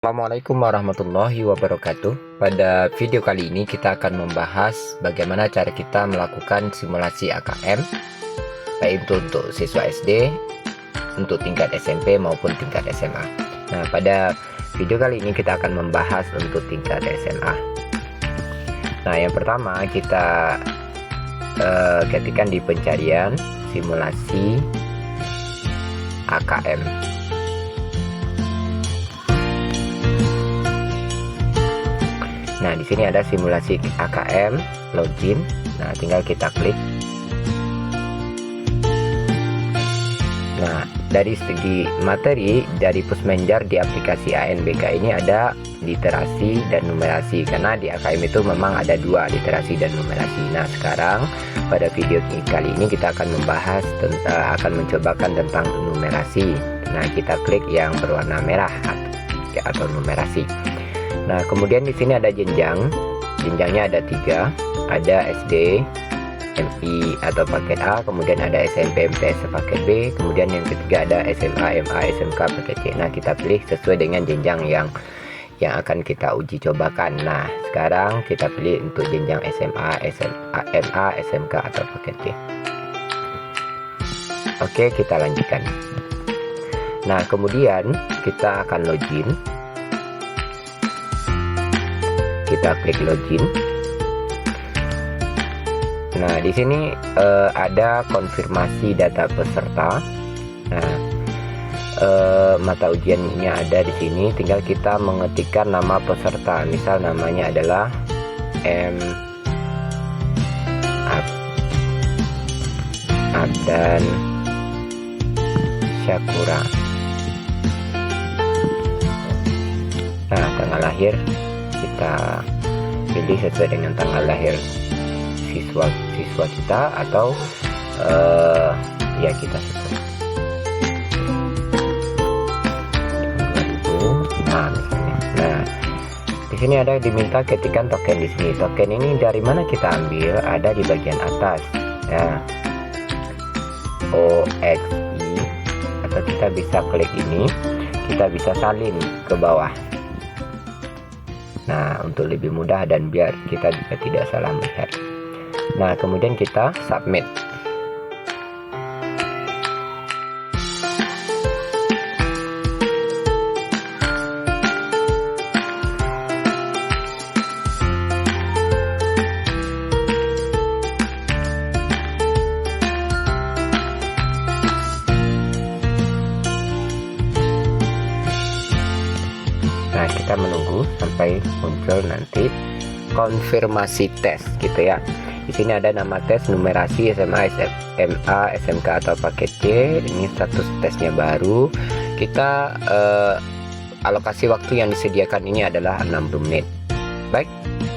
Assalamualaikum warahmatullahi wabarakatuh. Pada video kali ini kita akan membahas bagaimana cara kita melakukan simulasi AKM baik itu untuk siswa SD, untuk tingkat SMP maupun tingkat SMA. Nah, pada video kali ini kita akan membahas untuk tingkat SMA. Nah, yang pertama kita ketikkan di pencarian simulasi AKM. Nah, di sini ada simulasi AKM login. Nah, tinggal kita klik. Nah, dari segi materi dari Pusmenjar di aplikasi ANBK ini ada literasi dan numerasi, karena di AKM itu memang ada dua, literasi dan numerasi. Nah, sekarang pada video kali ini kita akan membahas akan mencobakan tentang numerasi. Nah, kita klik yang berwarna merah atau numerasi. Nah, kemudian di sini ada jenjangnya ada 3, ada SD, MI atau paket A, kemudian ada SMP, MTS paket B, kemudian yang ketiga ada SMA, MA, SMK paket C. Nah, kita pilih sesuai dengan jenjang yang akan kita uji cobakan. Nah, sekarang kita pilih untuk jenjang SMA, MA, SMK atau paket C. Oke, kita lanjutkan. Nah, kemudian kita akan login. Kita klik login. Nah, di sini ada konfirmasi data peserta. Nah, mata ujiannya ada di sini. Tinggal kita mengetikkan nama peserta. Misal namanya adalah Abdan Syakura. Nah, tanggal lahir kita pilih sesuai dengan tanggal lahir siswa kita atau ya kita sesuai. Nah, di sini ada diminta ketikan token di sini. Token ini dari mana kita ambil? Ada di bagian atas. Nah, OXI, atau kita bisa klik ini, kita bisa salin ke bawah. Nah, untuk lebih mudah dan biar kita juga tidak salah melihat. Nah, kemudian kita submit. Nah, kita menunggu sampai muncul nanti konfirmasi tes gitu ya. Di sini ada nama tes, numerasi, SMA, SMA, SMK atau paket C. Ini status tesnya baru. Kita alokasi waktu yang disediakan ini adalah 60 menit. Baik,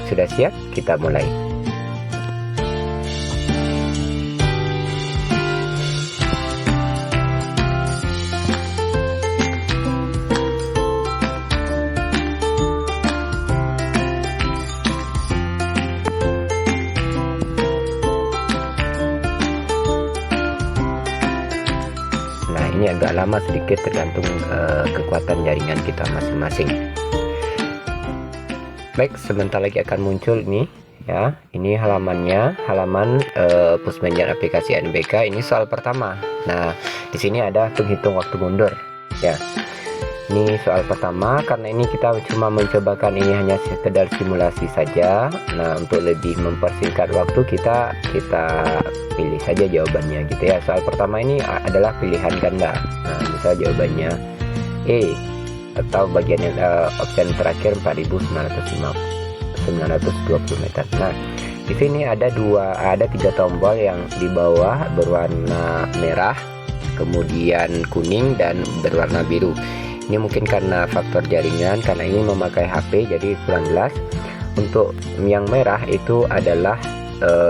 sudah siap, kita mulai. Ini agak lama sedikit tergantung kekuatan jaringan kita masing-masing. Baik, sebentar lagi akan muncul ini ya. Ini halamannya, halaman Pusmenjar aplikasi ANBK. Ini soal pertama. Nah, di sini ada penghitung waktu mundur ya. Ini soal pertama, karena ini kita cuma mencobakan, ini hanya sekedar simulasi saja. Nah, untuk lebih mempersingkat waktu kita pilih saja jawabannya gitu ya. Soal pertama ini adalah pilihan ganda. Nah, misal jawabannya E, atau bagian opsi terakhir 4.920 meter. Nah, di sini ada 3 tombol yang di bawah berwarna merah, kemudian kuning dan berwarna biru. Ini mungkin karena faktor jaringan, karena ini memakai HP jadi kurang jelas. Untuk yang merah itu adalah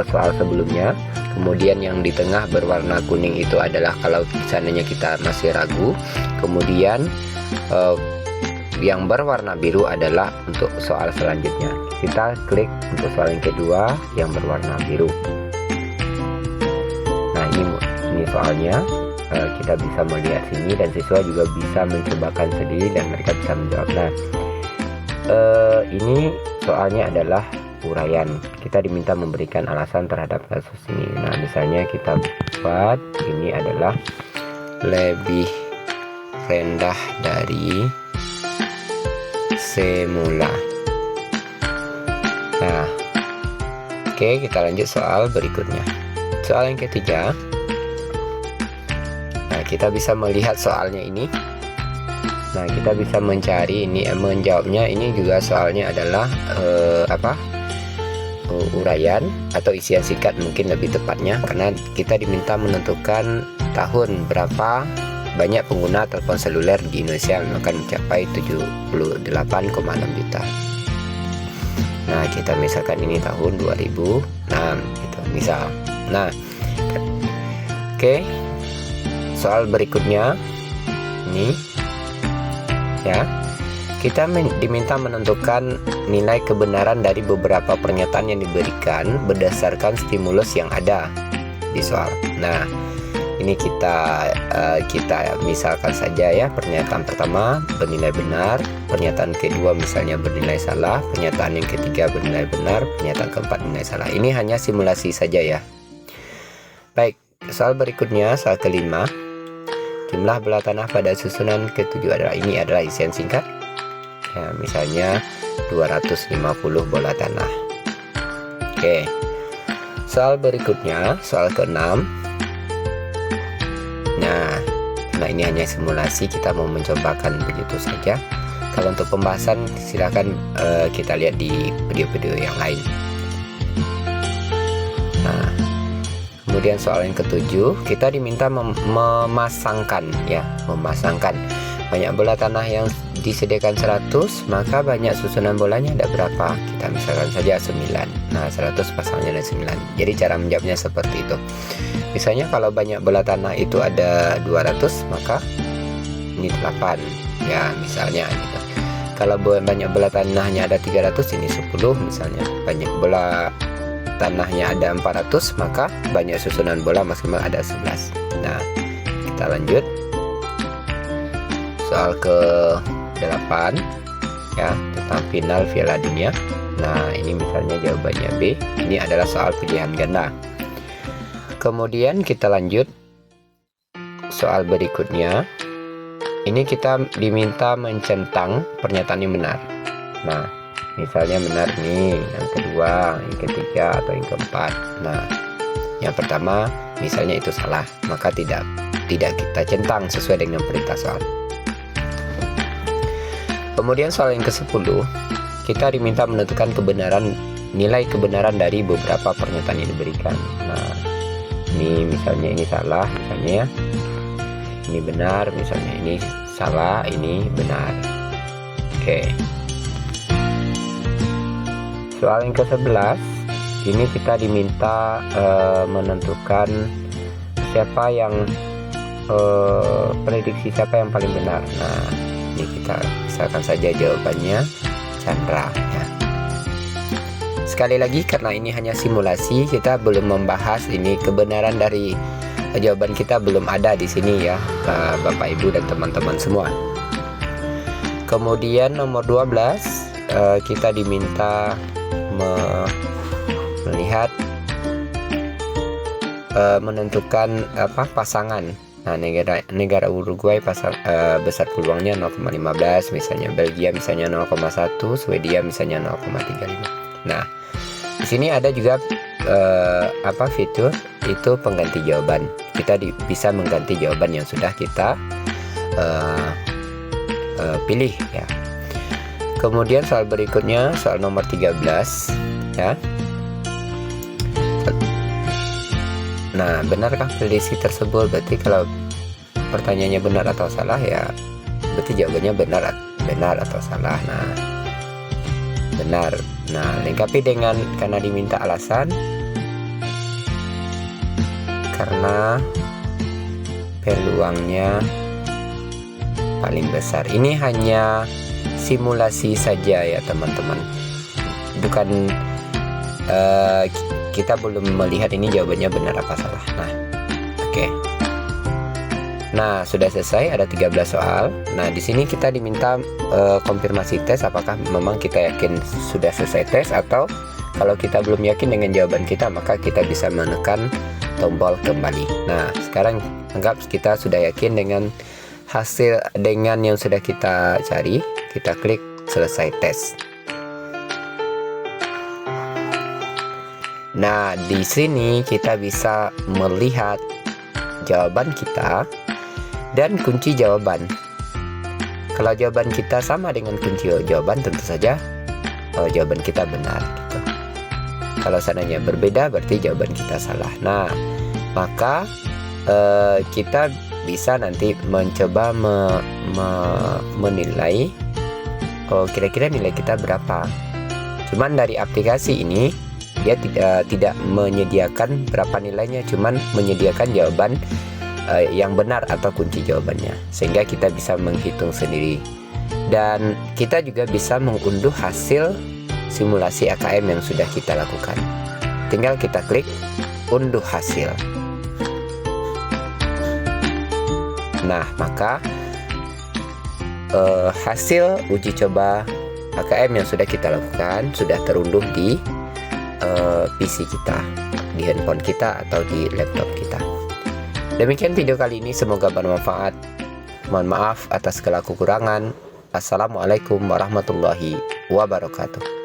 soal sebelumnya. Kemudian yang di tengah berwarna kuning itu adalah kalau seandainya kita masih ragu. Kemudian yang berwarna biru adalah untuk soal selanjutnya. Kita klik untuk soal yang kedua yang berwarna biru. Nah, ini soalnya. Kita bisa melihat sini dan siswa juga bisa mencobakan sendiri dan mereka bisa menjawab. Nah, ini soalnya adalah uraian. Kita diminta memberikan alasan terhadap kasus ini. Nah, misalnya kita buat ini adalah lebih rendah dari semula. Nah, oke, kita lanjut soal berikutnya. Soal yang ketiga. Nah, kita bisa melihat soalnya ini. Nah, kita bisa mencari ini, menjawabnya. Ini juga soalnya adalah uraian atau isian singkat mungkin lebih tepatnya, karena kita diminta menentukan tahun berapa banyak pengguna telepon seluler di Indonesia, akan mencapai 78,6 juta. Nah, kita misalkan ini tahun 2006 gitu misal. Nah, oke. Soal berikutnya ini ya. Kita diminta menentukan nilai kebenaran dari beberapa pernyataan yang diberikan berdasarkan stimulus yang ada di soal. Nah, ini kita misalkan saja ya, pernyataan pertama bernilai benar, pernyataan kedua misalnya bernilai salah, pernyataan yang ketiga bernilai benar, pernyataan keempat bernilai salah. Ini hanya simulasi saja ya. Baik, soal berikutnya, soal kelima. Jumlah bola tanah pada susunan ketujuh adalah, ini adalah isian singkat. Ya, misalnya 250 bola tanah. Oke. Soal berikutnya, soal keenam. Nah, ini hanya simulasi, kita mau mencobakan begitu saja. Kalau untuk pembahasan silakan kita lihat di video-video yang lain. Nah, kemudian soal yang ketujuh, kita diminta memasangkan banyak bola tanah yang disediakan 100, maka banyak susunan bolanya ada berapa? Kita misalkan saja 9. Nah, 100 pasangnya ada 9. Jadi cara menjawabnya seperti itu. Misalnya kalau banyak bola tanah itu ada 200, maka ini 8. Ya, misalnya gitu. Kalau banyak bola tanahnya ada 300, ini 10 misalnya. Banyak bola tanahnya ada 400, maka banyak susunan bola maksimal ada 11. Nah, kita lanjut. Soal ke-8 ya, tentang final Piala Dunia. Nah, ini misalnya jawabannya B. Ini adalah soal pilihan ganda. Kemudian kita lanjut soal berikutnya. Ini kita diminta mencentang pernyataan yang benar. Nah, misalnya benar nih yang kedua, yang ketiga, atau yang keempat. Nah, yang pertama misalnya itu salah, maka tidak kita centang sesuai dengan perintah soal. Kemudian soal yang ke-10, kita diminta menentukan nilai kebenaran dari beberapa pernyataan yang diberikan. Nah, ini misalnya ini salah, misalnya ya. Ini benar, misalnya ini salah, ini benar. Oke. Soal yang ke-11, ini kita diminta menentukan siapa yang prediksi siapa yang paling benar. Nah, ini kita misalkan saja jawabannya Chandra ya. Sekali lagi, karena ini hanya simulasi, kita belum membahas ini kebenaran dari jawaban kita, belum ada di sini ya, Bapak Ibu dan teman-teman semua. Kemudian nomor 12, kita diminta melihat menentukan pasangan. Nah, negara Uruguay besar peluangnya 0,15, misalnya Belgia misalnya 0,1, Swedia misalnya 0,35. Nah, di sini ada juga fitur itu pengganti jawaban. Kita bisa mengganti jawaban yang sudah kita pilih ya. Kemudian soal berikutnya, soal nomor 13 ya. Nah, benarkah prediksi tersebut? Berarti kalau pertanyaannya benar atau salah ya, berarti jawabannya benar atau salah. Nah, benar. Nah, lengkapi dengan karena diminta alasan, karena peluangnya paling besar. Ini hanya simulasi saja ya teman-teman, bukan kita belum melihat ini jawabannya benar apa salah. Nah, oke. Nah, sudah selesai, ada 13 soal. Nah, di sini kita diminta konfirmasi tes apakah memang kita yakin sudah selesai tes, atau kalau kita belum yakin dengan jawaban kita, maka kita bisa menekan tombol kembali. Nah, sekarang anggap kita sudah yakin dengan hasil dengan yang sudah kita cari. Kita klik selesai tes. Nah, di sini kita bisa melihat jawaban kita dan kunci jawaban. Kalau jawaban kita sama dengan kunci jawaban, tentu saja jawaban kita benar gitu. Kalau seandainya berbeda, berarti jawaban kita salah. Nah, maka kita bisa nanti mencoba menilai kira-kira nilai kita berapa. Cuman dari aplikasi ini dia tidak menyediakan berapa nilainya, cuman menyediakan jawaban yang benar atau kunci jawabannya, sehingga kita bisa menghitung sendiri. Dan kita juga bisa mengunduh hasil simulasi AKM yang sudah kita lakukan. Tinggal kita klik unduh hasil. Nah, maka hasil uji coba AKM yang sudah kita lakukan sudah terunduh di PC kita, di handphone kita atau di laptop kita. Demikian video kali ini, semoga bermanfaat. Mohon maaf atas segala kekurangan. Assalamualaikum warahmatullahi wabarakatuh.